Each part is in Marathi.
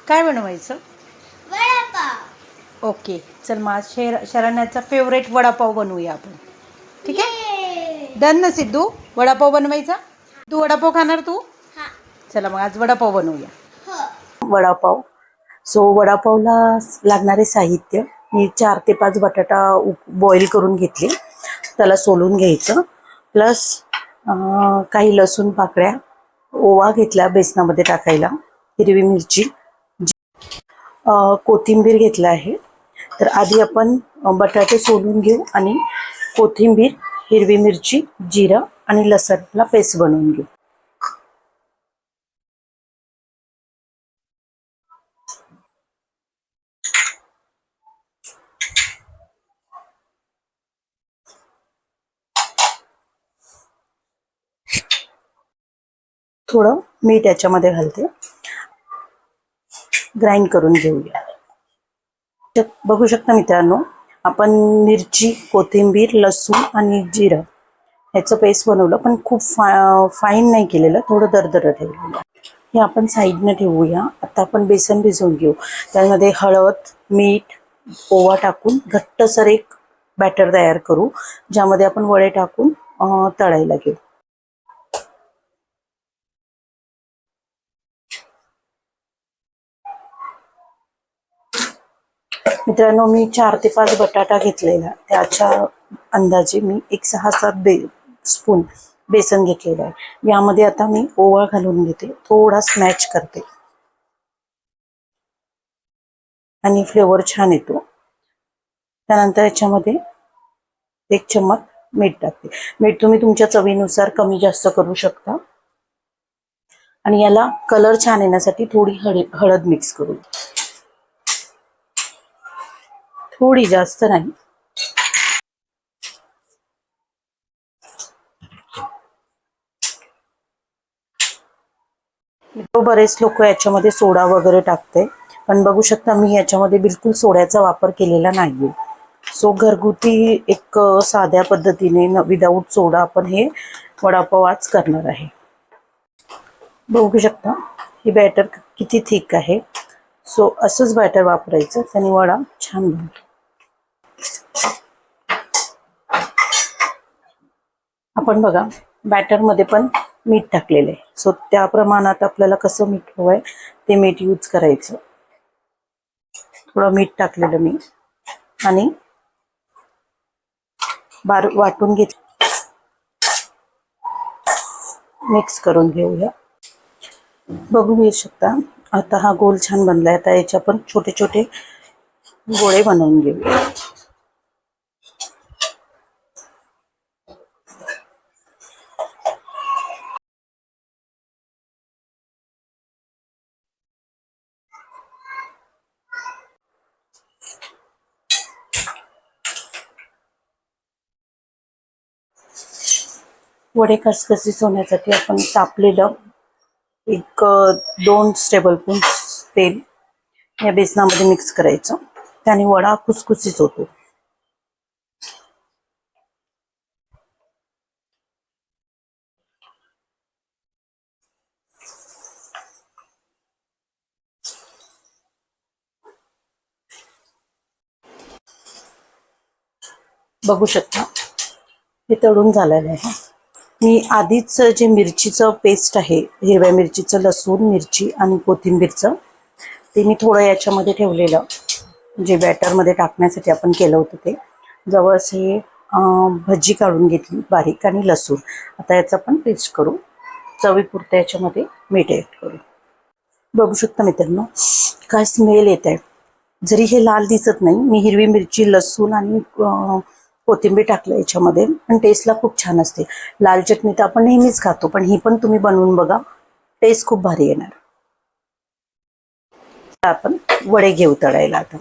काय बनवायचं? वडापाव. ओके, चल मग आज शरण्याचा फेवरेट वडापाव बनवूया आपण. ठीक आहे, डन ना सिद्धू? वडापाव बनवायचा. तू वडापाव खाणार तू? हा. चला मग आज वडापाव बनवूया. हो. वडापाव. सो वडापावला लागणारे साहित्य, मी 4 ते 5 बटाटा बॉईल करून घेतले, त्याला सोलून घ्यायचं. प्लस काही लसूण पाकळ्या, ओवा घेतला बेसनामध्ये टाकायला, हिरवी मिरची, कोथिंबीर घेतला आहे. तर आधी आपण बटाटे सोलून घेऊ आणि कोथिंबीर, हिरवी मिरची, जिरं आणि लसणला पेस्ट बनवून घेऊ. थोडं मीठ याच्यामध्ये घालते, ग्राइंड करून घेऊया. बघू शकता मित्रांनो, आपण मिरची, कोथिंबीर, लसूण आणि जिरं ह्याचं पेस्ट बनवलं, पण खूप फाईन नाही केलेलं, थोडं दरदर ठेवलेलं. हे आपण साईडनं ठेवूया. आता आपण बेसन भिजवून घेऊ. त्यामध्ये हळद, मीठ, ओवा टाकून घट्टसर एक बॅटर तयार करू, ज्यामध्ये आपण वडे टाकून तळायला घेऊ. मित्रांनो, मी 4 ते 5 बटाटा घेतलेला, त्याच्या अंदाजे मी एक 6-7 स्पून बेसन घेतलेलं आहे. यामध्ये आता मी ओवा घालून घेते, थोडा स्मॅच करते आणि फ्लेवर छान येतो. त्यानंतर याच्यामध्ये 1 चम्मच मीठ टाकते. मीठ तुम्ही तुमच्या चवीनुसार कमी जास्त करू शकता. आणि याला कलर छान येण्यासाठी थोडी हळद मिक्स करू, थोडी, जास्त नाही. बरेच लोक याच्यामध्ये सोडा वगैरे टाकते, पण बघू शकता मी याच्यामध्ये बिलकुल सोड्याचा वापर केलेला नाहीये. सो घरगुती एक साध्या पद्धतीने विदाऊट सोडा आपण हे वडापाव आज करणार आहे. बघू शकता हे बॅटर किती थिक आहे. सो असंच बॅटर वापरायचं, त्याने वडा छान बनतो. आपण बघा बॅटरमध्ये पण मीठ टाकलेलं आहे, सो त्या प्रमाणात आपल्याला कसं मीठ हवंय ते मीठ यूज करायचं. थोडं मीठ टाकलेलं मी आणि वाटून घेत, मिक्स करून घेऊया. बघू घेऊ शकता आता हा गोल छान बनलाय. आता याच्या पण छोटे छोटे गोळे बनवून घेऊया. वडे खसखसीत होण्यासाठी आपण तापलेलं 1-2 टेबलस्पून तेल या बेसनामध्ये मिक्स करायचं, त्याने वडा खुसखुशीत होतो. बघू शकता हे तळून झालेलं आहे. मी आधीच जे मिरचीचं पेस्ट आहे, हिरव्या मिरचीचं, लसूण, मिरची आणि कोथिंबीरचं, ते मी थोडं याच्यामध्ये ठेवलेलं, जे बॅटरमध्ये टाकण्यासाठी आपण केलं होतं ते. जवळच हे भजी काढून घेतली बारीक आणि लसूण. आता याचा पण पेस्ट करू, चवीपुरतं याच्यामध्ये मीठ ॲड करू. बघू शकता मित्रांनो काय स्मेल येत आहे. जरी हे लाल दिसत नाही, मी हिरवी मिरची, लसूण आणि कोथिंबीर टाकलं याच्यामध्ये, पण टेस्टला खूप छान असते. लाल चटणी तर आपण नेहमीच खातो, पण ही पण तुम्ही बनवून बघा, टेस्ट खूप भारी येणार. आपण वडे घेऊ तळायला. आता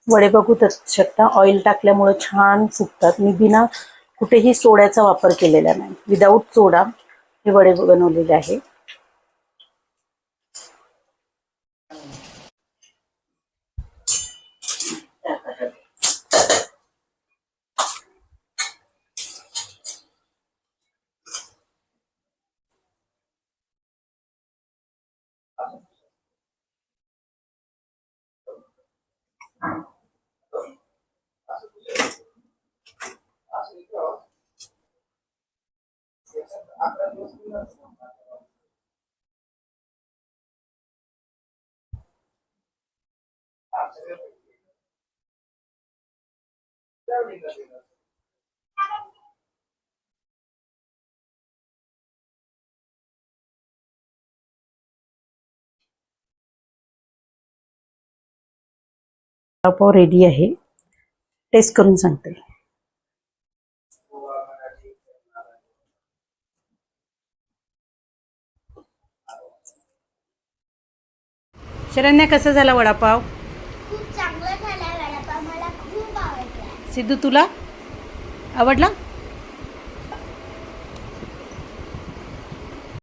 वडे बघू शकता ऑइल टाकल्यामुळे छान फुगतात. मी बिना कुठेही सोड्याचा वापर केलेला नाही, विदाऊट सोडा हे वडे बनवलेले आहे. वडापाव रेडी आहे. टेस्ट करून सांगते. शरण्या, कसा झाला वडापाव? खूप चांगला झाला वडापाव, मला खूप आवडला. सिद्धू, तुला आवडला?